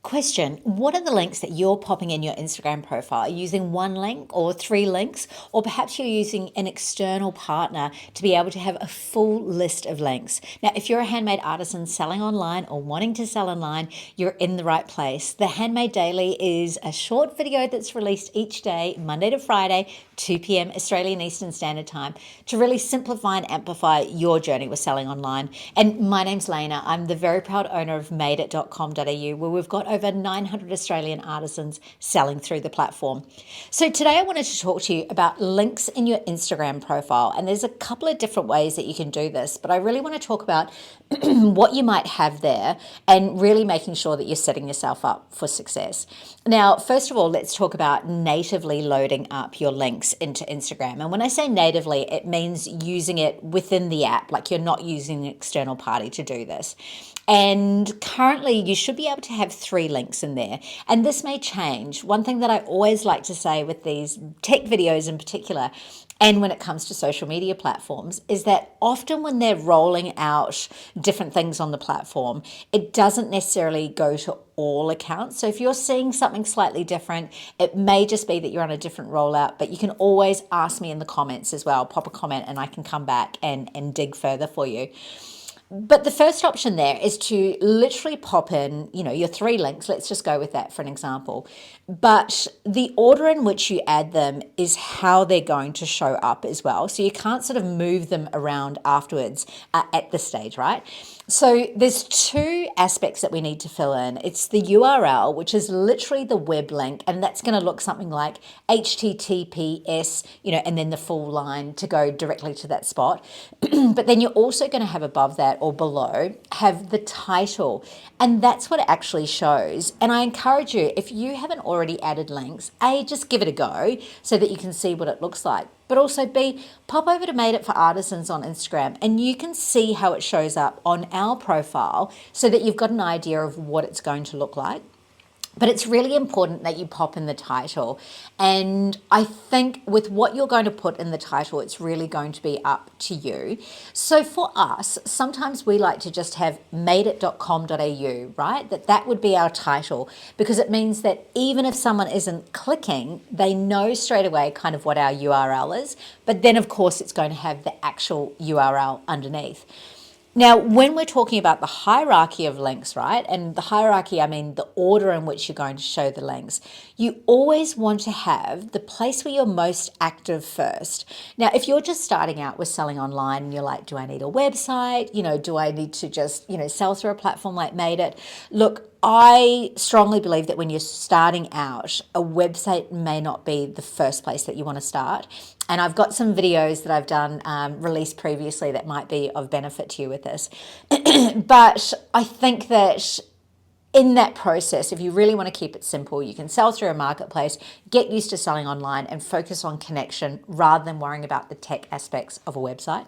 Question, what are the links that you're popping in your Instagram profile? Are you using one link or three links? Or perhaps you're using an external partner to be able to have a full list of links. Now, if you're a handmade artisan selling online or wanting to sell online, you're in the right place. The Handmade Daily is a short video that's released each day, Monday to Friday, 2 p.m. Australian Eastern Standard Time, to really simplify and amplify your journey with selling online. And my name's Lena. I'm the very proud owner of madeit.com.au, where we've got over 900 Australian artisans selling through the platform. So today I wanted to talk to you about links in your Instagram profile. And there's a couple of different ways that you can do this, but I really want to talk about what you might have there and really making sure that you're setting yourself up for success. Now, first of all, let's talk about natively loading up your links into Instagram. And when I say natively, it means using it within the app, like you're not using an external party to do this. And currently you should be able to have 3 links in there. And this may change. One thing that I always like to say with these tech videos in particular, and when it comes to social media platforms, is that often when they're rolling out different things on the platform, it doesn't necessarily go to all accounts. So if you're seeing something slightly different, it may just be that you're on a different rollout, but you can always ask me in the comments as well. Pop a comment and I can come back and dig further for you. But the first option there is to literally pop in, your 3 links. Let's just go with that for an example. But the order in which you add them is how they're going to show up as well. So you can't sort of move them around afterwards at this stage, right? So there's 2 aspects that we need to fill in. It's the URL, which is literally the web link, and that's going to look something like HTTPS, and then the full line to go directly to that spot. But then you're also going to have above that or below have the title, and that's what it actually shows. And I encourage you, if you haven't already added links, A, just give it a go so that you can see what it looks like. But also B, pop over to Made It for Artisans on Instagram and you can see how it shows up on our profile so that you've got an idea of what it's going to look like. But it's really important that you pop in the title. And I think with what you're going to put in the title, it's really going to be up to you. So for us, sometimes we like to just have madeit.com.au, right? That would be our title, because it means that even if someone isn't clicking, they know straight away kind of what our URL is. But then of course it's going to have the actual URL underneath. Now, when we're talking about the hierarchy of links, right, and the hierarchy, I mean the order in which you're going to show the links, you always want to have the place where you're most active first. Now, if you're just starting out with selling online and you're like, do I need a website? Do I need to just, sell through a platform like Made It? Look, I strongly believe that when you're starting out, a website may not be the first place that you want to start. And I've got some videos that I've done released previously that might be of benefit to you with this. But I think that in that process, if you really want to keep it simple, you can sell through a marketplace, get used to selling online and focus on connection rather than worrying about the tech aspects of a website.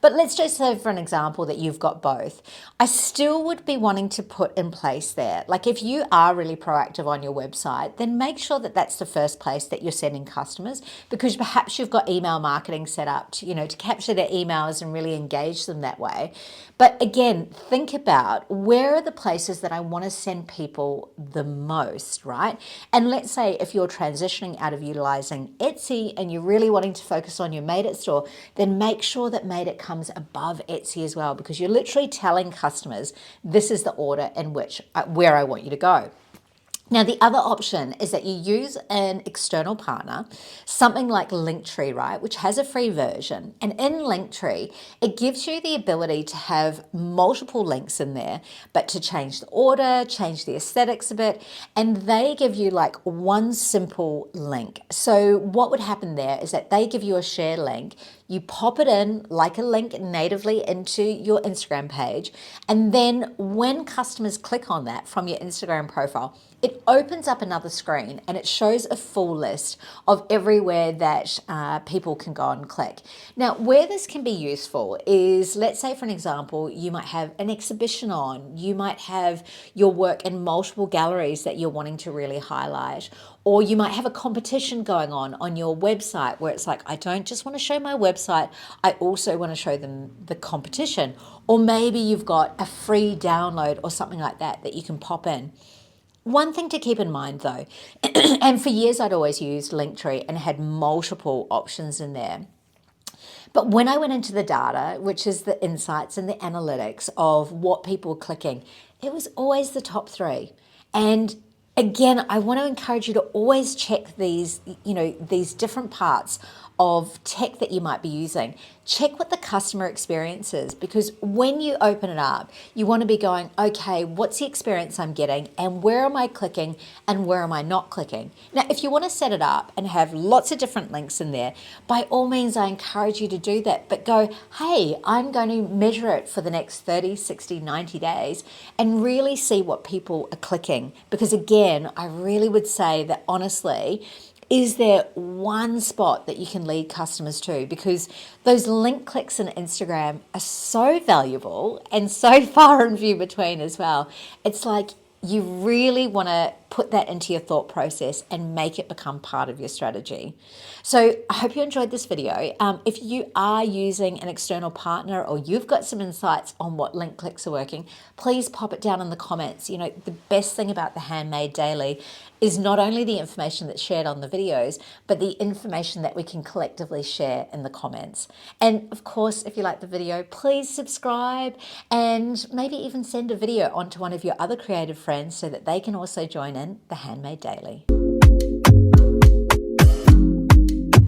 But let's just say for an example that you've got both. I still would be wanting to put in place there. Like if you are really proactive on your website, then make sure that that's the first place that you're sending customers, because perhaps you've got email marketing set up to capture their emails and really engage them that way. But again, think about where are the places that I want to send people the most, right? And let's say if you're transitioning out of utilizing Etsy and you're really wanting to focus on your Made It store, then make sure that Made It comes above Etsy as well, because you're literally telling customers this is the order in which where I want you to go. Now, the other option is that you use an external partner, something like Linktree, right, which has a free version. And in Linktree, it gives you the ability to have multiple links in there, but to change the order, change the aesthetics a bit, and they give you like one simple link. So what would happen there is that they give you a share link. You pop it in like a link natively into your Instagram page. And then when customers click on that from your Instagram profile, it opens up another screen and it shows a full list of everywhere that people can go and click. Now, where this can be useful is, let's say for an example, you might have an exhibition on, you might have your work in multiple galleries that you're wanting to really highlight, or you might have a competition going on your website where it's like, I don't just want to show my website, I also want to show them the competition. Or maybe you've got a free download or something like that that you can pop in. One thing to keep in mind though, and for years I'd always used Linktree and had multiple options in there. But when I went into the data, which is the insights and the analytics of what people were clicking, it was always the top three. And again, I want to encourage you to always check these, these different parts of tech that you might be using. Check what the customer experience is, because when you open it up, you want to be going, okay, what's the experience I'm getting and where am I clicking and where am I not clicking? Now, if you want to set it up and have lots of different links in there, by all means, I encourage you to do that, but go, hey, I'm going to measure it for the next 30, 60, 90 days and really see what people are clicking. Because again, I really would say that honestly, is there one spot that you can lead customers to? Because those link clicks in Instagram are so valuable and so far and few between as well. It's like you really want to put that into your thought process and make it become part of your strategy. So I hope you enjoyed this video. If you are using an external partner or you've got some insights on what link clicks are working, please pop it down in the comments. You know, the best thing about the Handmade Daily is not only the information that's shared on the videos, but the information that we can collectively share in the comments. And of course, if you like the video, please subscribe and maybe even send a video on to one of your other creative friends so that they can also join in the Handmade Daily.